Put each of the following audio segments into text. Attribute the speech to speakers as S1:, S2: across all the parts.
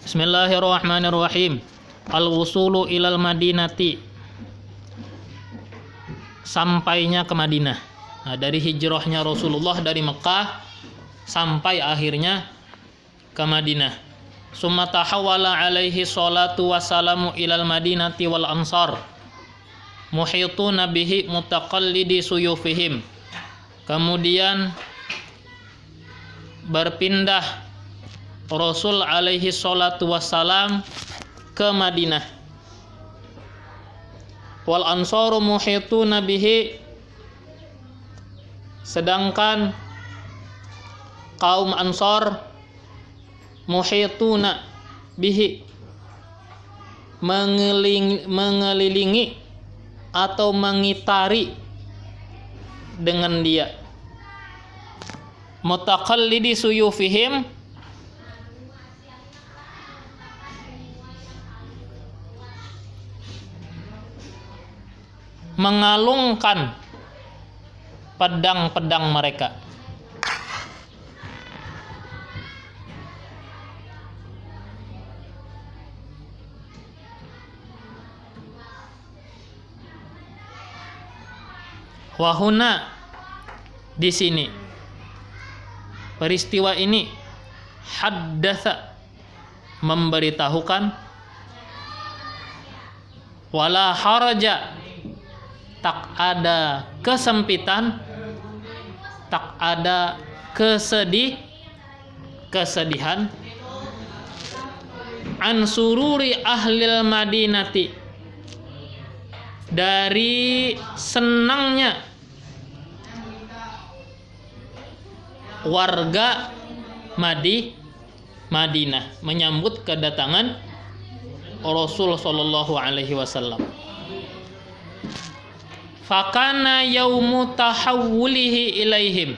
S1: Bismillahirrahmanirrahim. Al-wusulu ilal madinati, sampainya ke Madinah. Nah, dari hijrahnya Rasulullah dari Mekah sampai akhirnya ke Madinah. Summa tahawwala alaihi salatu wassalamu ilal madinati wal ansar muhituna bihi mutaqallidi suyufihim. Kemudian berpindah Rasul alaihi salatu wassalam ke Madinah. Wal ansaru muhituna bihi, sedangkan kaum Ansar muhituna bihi, mengelilingi atau mengitari dengan dia. Mutaqallidi suyufihim, mengalungkan pedang-pedang mereka. Wahuna, di sini peristiwa ini haddatsa, memberitahukan, wala haraja, tak ada kesempitan, tak ada kesedihan, an sururi ahlil madinati, dari senangnya warga Madinah menyambut kedatangan Rasul sallallahu alaihi wasallam. Fakana yaumu tahawulihi ilaihim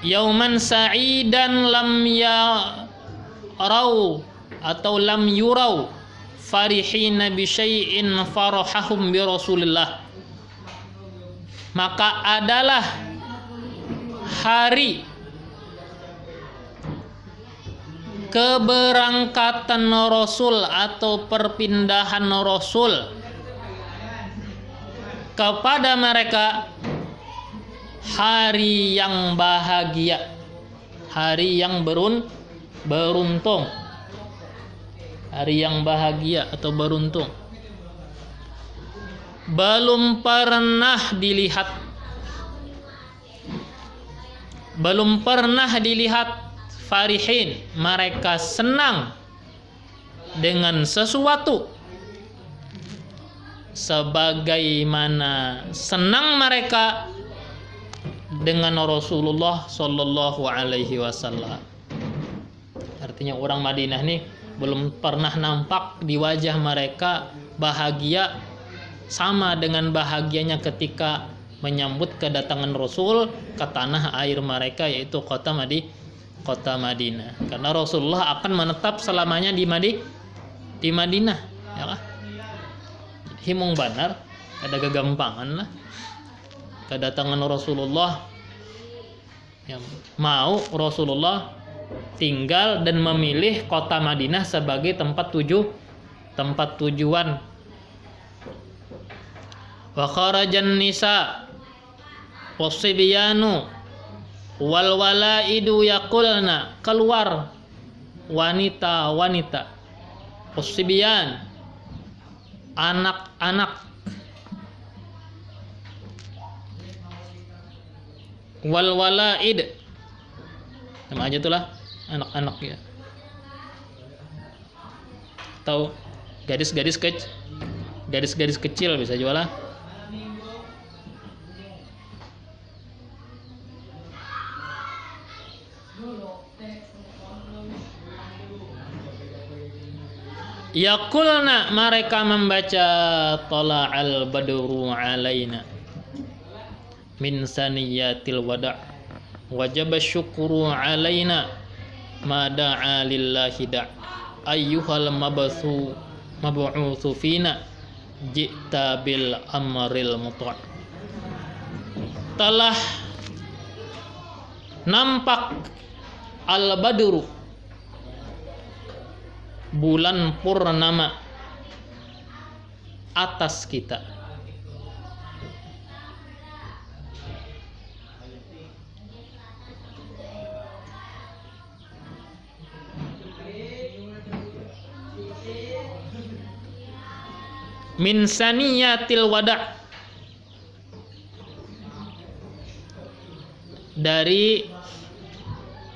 S1: yauman sa'idan lam yarau atau lam yurau farihina bi syai'in farahahum bi Rasulillah. Maka adalah hari keberangkatan Rasul atau perpindahan Rasul kepada mereka hari yang bahagia, hari yang beruntung, hari yang bahagia atau beruntung. Belum pernah dilihat farihin, mereka senang dengan sesuatu sebagaimana senang mereka dengan Rasulullah sallallahu alaihi wasallam. Artinya orang Madinah nih belum pernah nampak di wajah mereka bahagia sama dengan bahagianya ketika menyambut kedatangan Rasul ke tanah air mereka, yaitu kota Madinah. Karena Rasulullah akan menetap selamanya di Madinah, ya kan? Himung banar, ada kegampangan lah kedatangan Rasulullah, yang mau Rasulullah tinggal dan memilih kota Madinah sebagai tempat tujuan. Wa kharajan nisa wasibyanu wal walaidu yaqulna, keluar wanita-wanita, wasibyan, anak-anak, wal walaid, sama aja itulah anak-anak ya, atau gadis-gadis kecil bisa juga lah. Yaqulna, mereka membaca tala'al badru alaina min saniyatil wada' wajaba syukru alaina ma da'a lillahi da' ayyuhal mab'utsu fina ji'ta bil amril muta'. Telah nampak al badru, bulan purnama atas kita. Min saniyatil wada', dari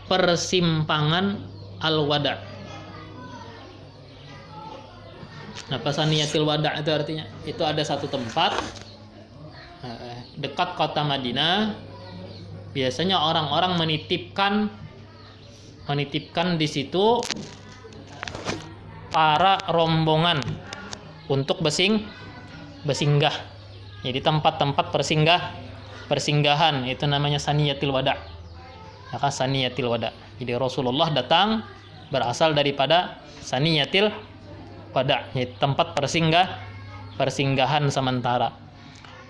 S1: persimpangan al-wada'. Nah, saniyatil wada' itu artinya itu ada satu tempat dekat kota Madinah. Biasanya orang-orang menitipkan di situ para rombongan untuk bersinggah. Jadi tempat-tempat persinggahan itu namanya saniyatil wada'. Maka saniyatil wada'. Jadi Rasulullah datang berasal daripada saniyatil wada', yaitu tempat persinggahan sementara.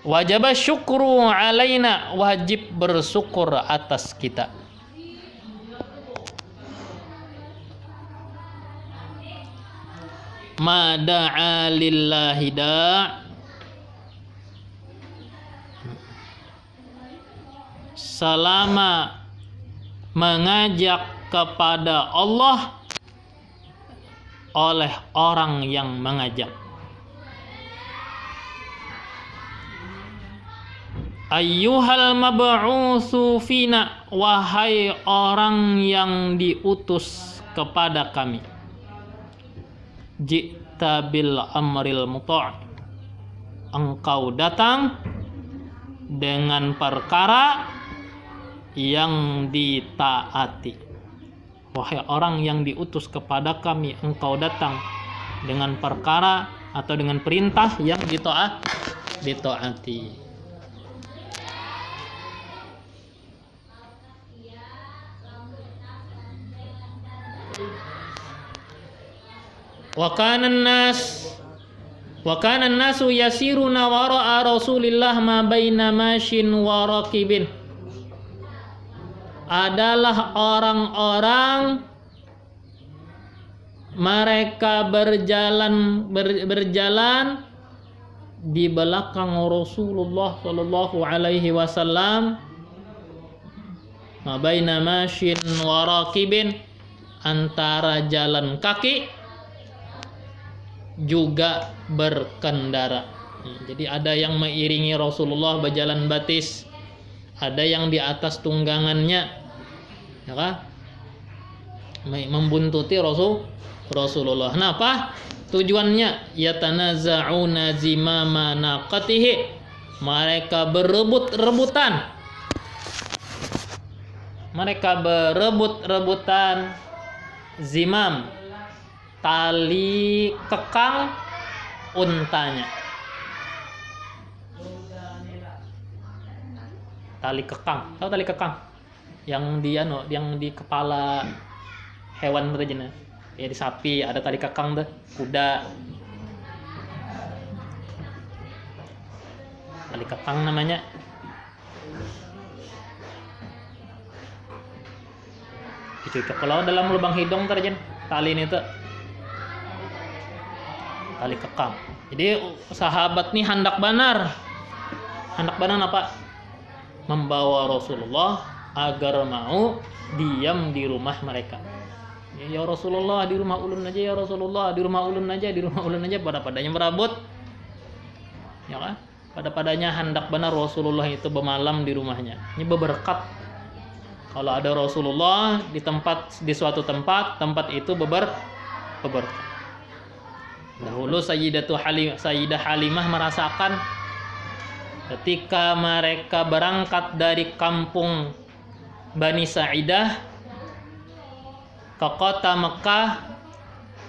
S1: Wajib syukru alaina, wajib bersyukur atas kita. Ma da'a lillahi da', selama mengajak kepada Allah oleh orang yang mengajak. Ayyuhal mab'utsu fina, wahai orang yang diutus kepada kami. Ji'ta bil amril muta', engkau datang dengan perkara yang ditaati. Wahai orang yang diutus kepada kami, engkau datang dengan perkara atau dengan perintah yang ditaati. Wa kana an-nasu yasiruna wara'a Rasulillah ma baina masyin wa raqibin. Adalah orang-orang mereka berjalan di belakang Rasulullah sallallahu alaihi wasallam, ma baina masyin wa raqibin, antara jalan kaki juga berkendara. Jadi ada yang mengiringi Rasulullah berjalan batis, ada yang di atas tunggangannya, ya kan? Membuntuti Rasulullah. Kenapa? Tujuannya yatanaza'una zimama naqatihi, mereka berebut-rebutan zimam, tali kekang untanya. Tali kekang, tahu tali kekang? Yang di kepala hewan itu jenis. Ya di sapi ada tali kekang tuh, kuda. Tali kekang namanya. Dicocok kalau dalam lubang hidung terjen tali ini tuh. Tali kekang. Jadi sahabat nih hendak benar apa? Membawa Rasulullah agar mau diam di rumah mereka. Ya Rasulullah, di rumah ulun aja ya Rasulullah, di rumah ulun aja. Pada-padanya merabut, ya kan? Pada-padanya hendak benar Rasulullah itu bermalam di rumahnya. Ini berberkat. Kalau ada Rasulullah di suatu tempat itu berberkat. Dahulu Sayyidah Halimah merasakan ketika mereka berangkat dari kampung Bani Sa'idah ke kota Mekah,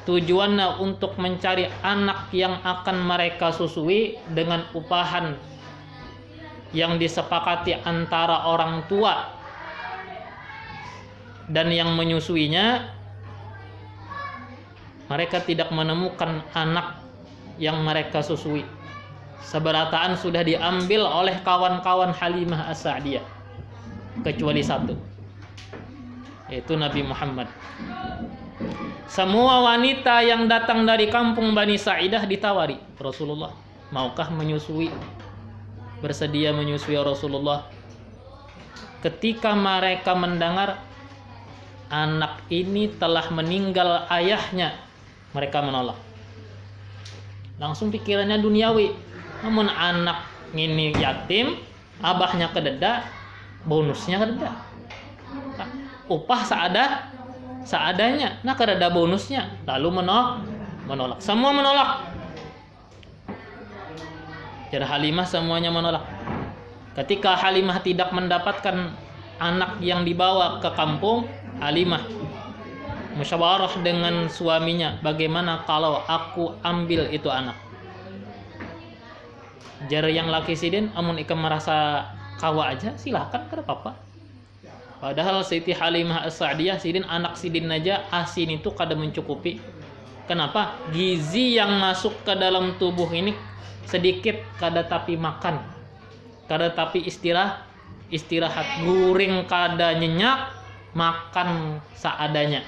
S1: tujuannya untuk mencari anak yang akan mereka susui dengan upahan yang disepakati antara orang tua dan yang menyusuinya. Mereka tidak menemukan anak yang mereka susui. Seberataan sudah diambil oleh kawan-kawan Halimah As-Sa'diyah kecuali satu. yaitu Nabi Muhammad. Semua wanita yang datang dari kampung Bani Sa'idah ditawari, Rasulullah, maukah menyusui? Bersedia menyusui Rasulullah. Ketika mereka mendengar anak ini telah meninggal ayahnya, mereka menolak. Langsung pikirannya duniawi. Namun anak ini yatim, abahnya kededa, bonusnya kededa. Upah seadanya. Nah, kededa bonusnya. Lalu menolak. Semua menolak. Jadi Halimah semuanya menolak. Ketika Halimah tidak mendapatkan anak yang dibawa ke kampung, Halimah musyawarah dengan suaminya, bagaimana kalau aku ambil itu anak? Jar yang laki sidin, amun ikam merasa kawa aja, silakan, kada apa-apa. Padahal Siti Halimah As-Sa'diyah sidin, anak sidin aja asin itu kada mencukupi. Kenapa? Gizi yang masuk ke dalam tubuh ini sedikit, kada tapi makan, kada tapi istirahat, guring kada nyenyak, makan seadanya.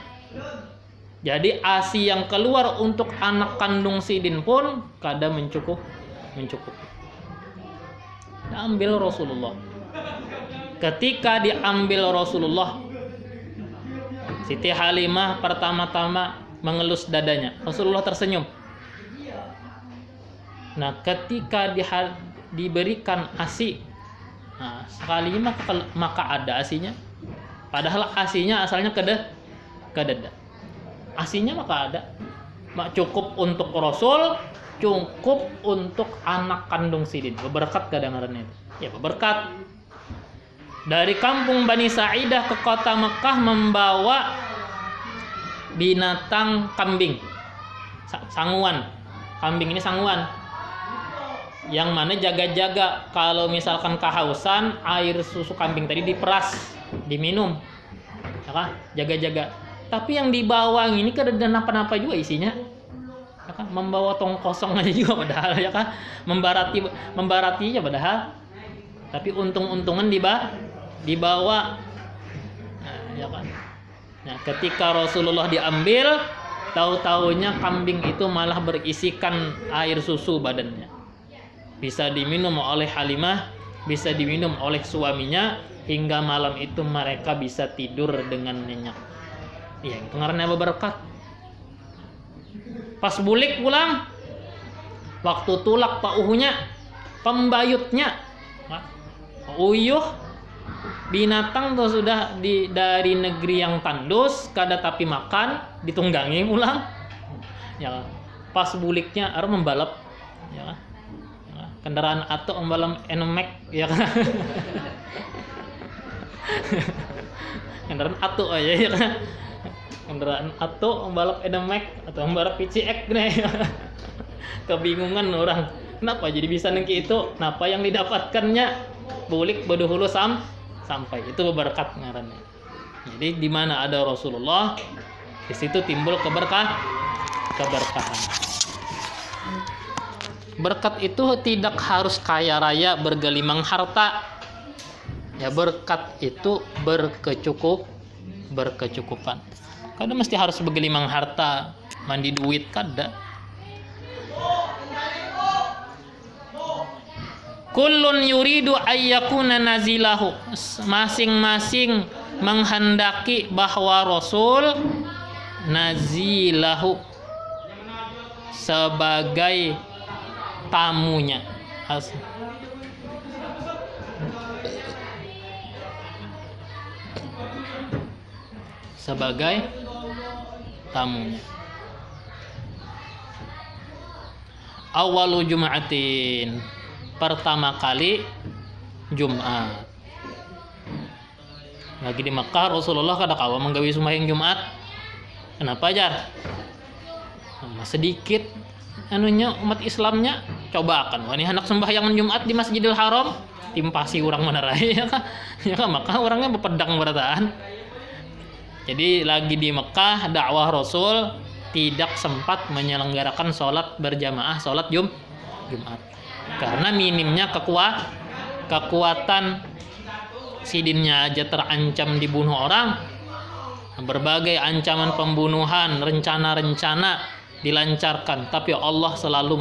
S1: Jadi ASI yang keluar untuk anak kandung sidin pun kada mencukupi. Diambil Rasulullah. Ketika diambil Rasulullah, Siti Halimah pertama-tama mengelus dadanya. Rasulullah tersenyum. Nah, ketika diberikan ASI, nah, sekali maka ada ASInya. Padahal ASInya asalnya kededa. ASInya maka ada. Cukup untuk Rasul, cukup untuk anak kandung sidin. Berkat kedengarannya itu. Ya, berkat. Dari kampung Bani Sa'idah ke kota Mekah membawa binatang kambing. Sanguan. Kambing ini sanguan. Yang mana jaga-jaga kalau misalkan kehausan, air susu kambing tadi diperas, diminum, ya kan? Jaga-jaga. Tapi yang dibawa ini kada ada napa-napa juga isinya, ya kan? Membawa tong kosong aja juga padahal, ya kan? Membarati aja padahal. Tapi untung-untungan dibawa, nah, ya kan? Nah, ketika Rasulullah diambil, tahu-taunya kambing itu malah berisikan air susu badannya. Bisa diminum oleh Halimah, bisa diminum oleh suaminya, hingga malam itu mereka bisa tidur dengan nyenyak. Iya, itu karena berkat. Pas bulik pulang, waktu tulak pauhunya, pembayutnya, uyuh, binatang tuh sudah dari negeri yang tandus, kada tapi makan, ditunggangi ulang. Ya, pas buliknya harus membalap, ya. Kendaraan atau membalap enemek, ya kan? Kendaraan atau aja, ya kan? Kendaraan atau membalap enemek atau membalap PCX nih. Kebingungan orang. Kenapa jadi bisa nengki itu? Kenapa yang didapatkannya bulik beduhulu sampai itu berkat ngarannya. Jadi di mana ada Rasulullah, di situ timbul keberkahan. Berkat itu tidak harus kaya raya bergelimang harta. Ya, berkat itu berkecukupan. Kada mesti harus bergelimang harta, mandi duit kada. Kullun yuridu ayyakuna nazilahu. Masing-masing menghendaki bahwa Rasul nazilahu sebagai tamunya. Sebagai tamunya. Awalu Jum'atin, pertama kali Jumat. Lagi di Mekah Rasulullah kada kawa menggawi sembahyang Jumat. Kenapa jar? Sedikit anunya umat Islamnya cobakan wani hendak sembahyang Jumat di Masjidil Haram, timpasi orang menerai, ya kan? Ya kan, maka orangnya berpedang berataan. Jadi lagi di Mekah dakwah Rasul tidak sempat menyelenggarakan sholat berjamaah, sholat Jumat karena minimnya kekuatan sidinnya aja terancam dibunuh orang, Berbagai ancaman pembunuhan, rencana-rencana dilancarkan, tapi Allah selalu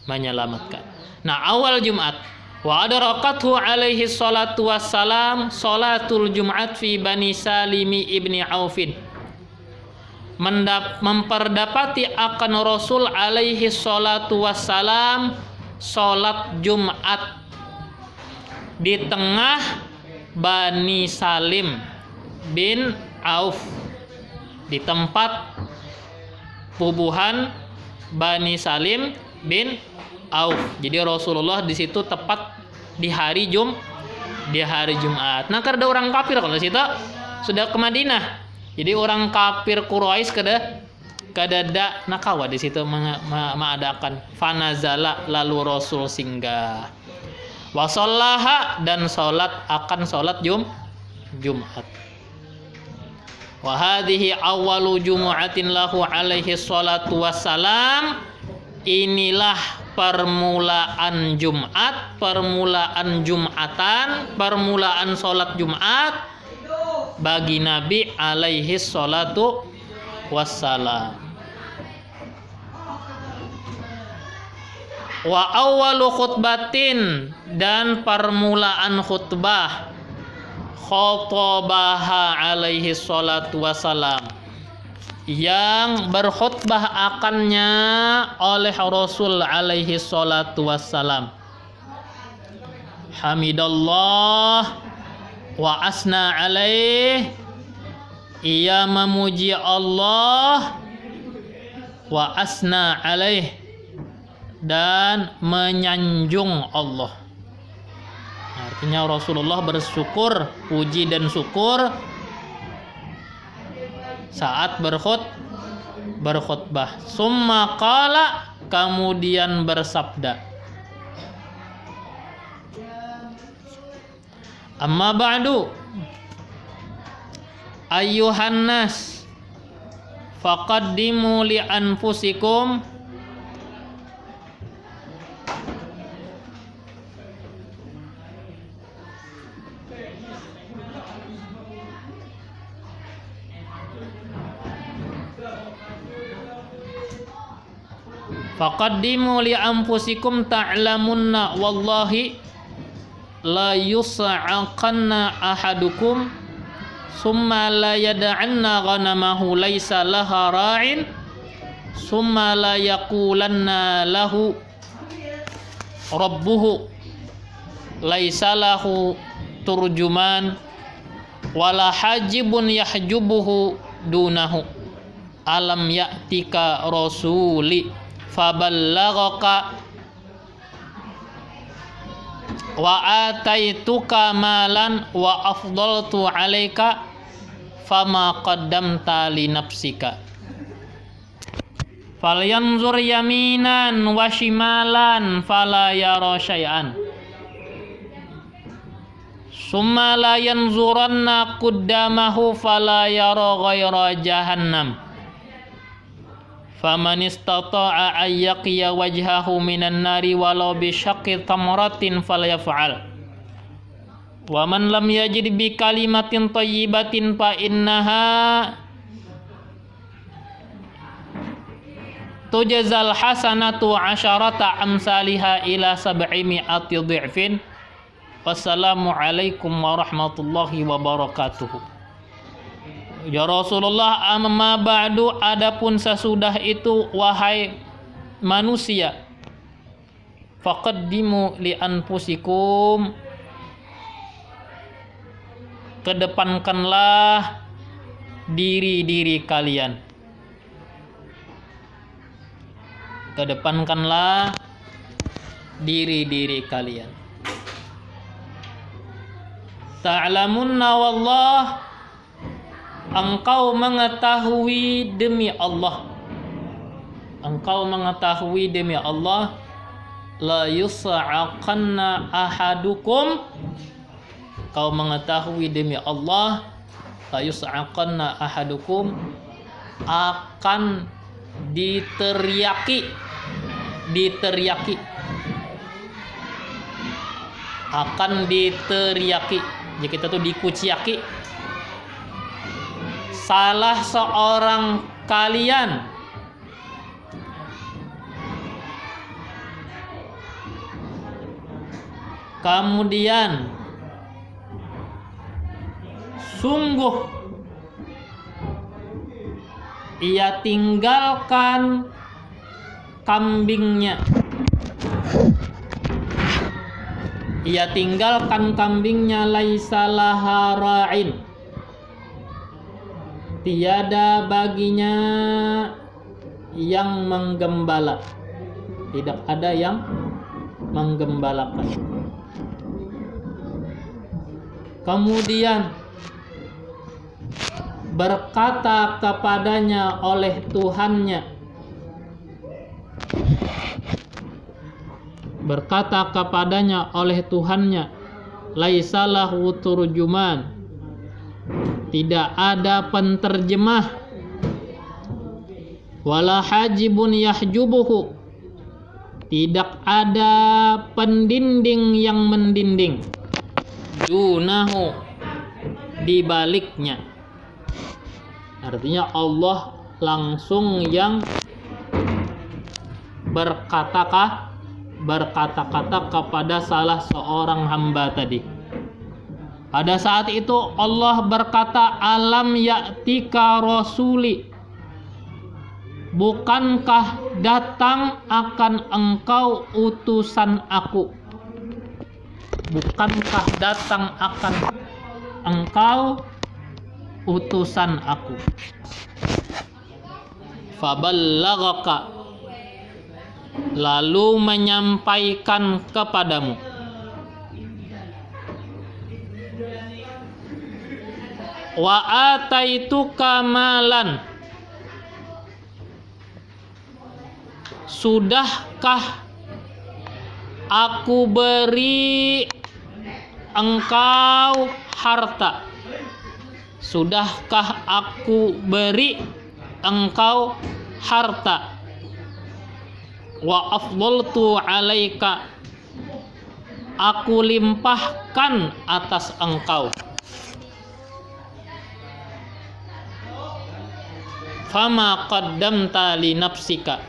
S1: menyelamatkan. Nah, awal Jumat wa adarakathu alaihi salatu wassalam salatul Jumat fi Bani Salimi ibni Aufin. Memperdapati akan Rasul alaihi salatu wassalam salat Jumat di tengah Bani Salim bin Auf, di tempat pubuhan Bani Salim bin Auf. Jadi Rasulullah di situ tepat di hari Jumat. Nah, karena orang kafir kalau situ sudah ke Madinah. Jadi orang kafir Quraisy kada nakawa di situ mengadakan fanazala, lalu Rasul singgah. Wasallaha, dan salat Jumat. Wa hadhihi awwalu jumu'atin lahu alaihi salatu wassalam. Inilah permulaan Jumat, permulaan Jumatan, permulaan salat Jumat bagi Nabi alaihi salatu wassalam. Wa awwalu khutbatin, dan permulaan khutbah khotobaha alaihi salatu wassalam, yang berkhutbah akannya oleh Rasul alaihi salatu wassalam. Hamidallah wa asna alaih, ia memuji Allah, wa asna alaih, dan menyanjung Allah. Artinya Rasulullah bersyukur, puji dan syukur saat berkhutbah. Summa qala, kemudian bersabda. Amma ba'du, ayyuhan nas, faqaddimu li anfusikum faqaddimu li anfusikum ta'lamunna wallahi la yus'aqanna ahadukum summa la yad'anna ghanamahu laysa laha ra'in summa la yaqulanna lahu rabbuhu laysa lahu turjuman wala hajibun yahjubuhu dunahu alam ya'tika rasuli faballaghaka wa ataituka malan wa afdaltu alaika fama qaddamta li nafsika falyanzur yaminan wa shimalan fala yara syai'an summa la yanzuranna qaddamahu fala yara ghaira jahannam faman istata'a ay yaqiya wajhahu minan nari walau bi syaqqi tamratin falyaf'al wa man lam yajid bi kalimatin thayyibatin fa innaha tujzal hasanatu asyarata amsalha ila 700 dhi'fin. Wassalamu alaikum warahmatullahi wabarakatuh. Ya Rasulullah, amma ba'du, adapun sesudah itu wahai manusia, faqaddimu li anfusikum, kedepankanlah diri-diri kalian. Kedepankanlah diri-diri kalian. Ta'lamunna wallah, engkau mengetahui demi Allah. Engkau mengetahui demi Allah. La yus'aqanna ahadukum. Kau mengetahui demi Allah. La yus'aqanna ahadukum, akan diteriaki. Diteriaki. Akan diteriaki. Jadi kita tuh dikuciaki. salah seorang kalian kemudian sungguh ia tinggalkan kambingnya, laisa laha ra'in, tiada baginya yang menggembala, tidak ada yang menggembalakan. Kemudian berkata kepadanya oleh Tuhannya, laisa lahu turjuman, tidak ada penterjemah, wala hajibun yahjubuhu, tidak ada pendinding yang mendinding, dunahu, di baliknya. Artinya Allah langsung yang berkata-kata kepada salah seorang hamba tadi. Pada saat itu Allah berkata, alam ya'tika rasuli, bukankah datang akan engkau utusan aku? Bukankah datang akan engkau utusan aku? Faballaghaka, lalu menyampaikan kepadamu. Wa ataituka malan, sudahkah aku beri engkau harta? Sudahkah aku beri engkau harta? Wa afdaltu alaika, aku limpahkan atas engkau. Fama qaddamta li nafsika,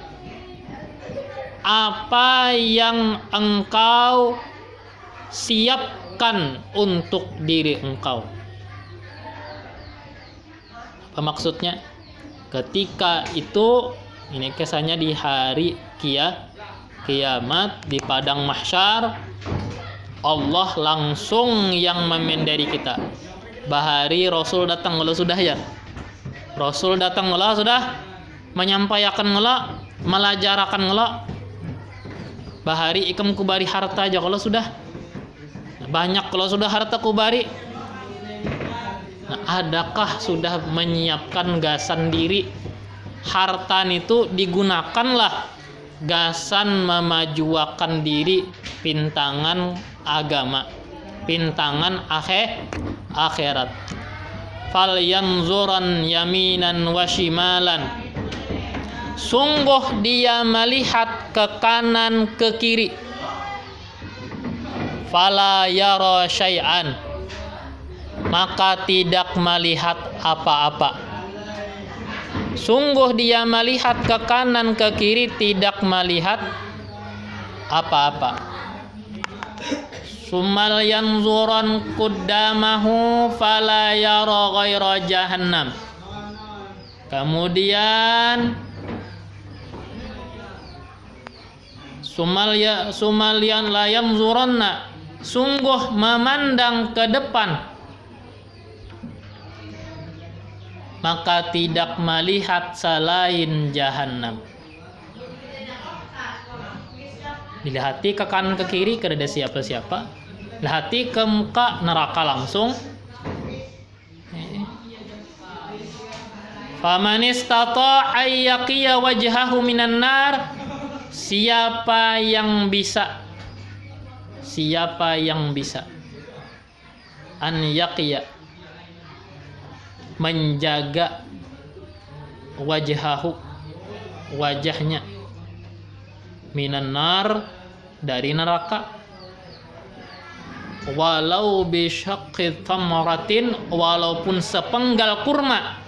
S1: apa yang engkau siapkan untuk diri engkau. Apa maksudnya? Ketika itu, ini kesannya di hari kiamat, di padang mahsyar, Allah langsung yang memendari kita. Bahari Rasul datang ngelah sudah ya. Rasul datang ngelah sudah menyampaikan ngelah, melajarakan ngelah. Bahari ikam kubari harta aja kalau sudah banyak, kalau sudah harta kubari. Nah, adakah sudah menyiapkan gasan diri? Harta itu digunakanlah gasan memajuakan diri, pintangan agama, pintangan akhirat. Fal yanzuran yaminan wa shimalan, sungguh dia melihat ke kanan ke kiri. Fala yara syai'an, maka tidak melihat apa-apa. Sungguh dia melihat ke kanan ke kiri, tidak melihat apa-apa. Summal yanzuran qaddamahu fala yara ghaira jahannam. Kemudian sumalian la yanzuranna, sungguh memandang ke depan, maka tidak melihat selain jahannam. Dilihati ke kanan ke kiri, kada ada siapa-siapa. Lihati ke muka, neraka langsung. Faman istata'a ayyaqiya wajhahu minan nar, siapa yang bisa an yaqiya, menjaga wajhahu, wajahnya, minan nar, dari neraka, walau bi syaqqi thamaratin, walaupun sepenggal kurma,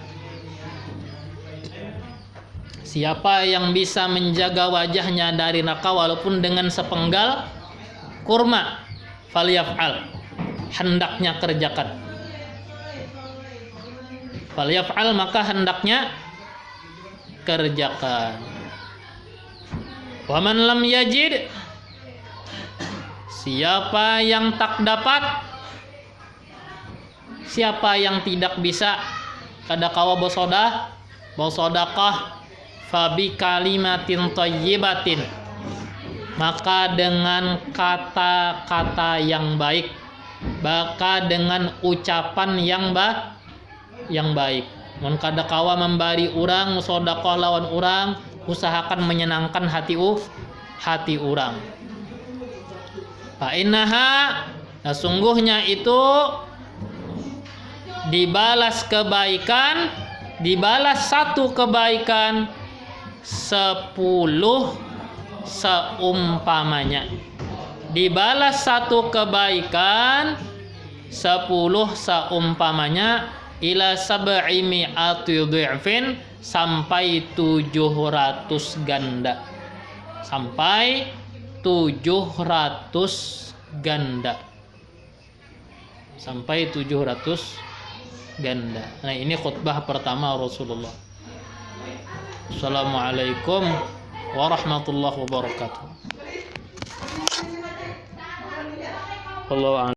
S1: Siapa yang bisa menjaga wajahnya dari neraka walaupun dengan sepenggal kurma, falyaf'al, hendaknya kerjakan. Falyaf'al, maka hendaknya kerjakan. Wa man lam yajid, siapa yang tak dapat, siapa yang tidak bisa kada kawa bersodakah, fabi kalimatin thayyibatin, maka dengan kata-kata yang baik, maka dengan ucapan yang baik. Mun kada kawa membari urang, sedekah lawan urang, usahakan menyenangkan hati urang. Fa innaha, sesungguhnya itu dibalas kebaikan, dibalas satu kebaikan 10 seumpamanya. Dibalas satu kebaikan 10 seumpamanya, ila sab'i mi'ati dhi'fin, sampai 700 ganda. Sampai 700 ganda. Sampai 700 ganda. Nah, ini khutbah pertama Rasulullah. Assalamualaikum warahmatullahi wabarakatuh. Allah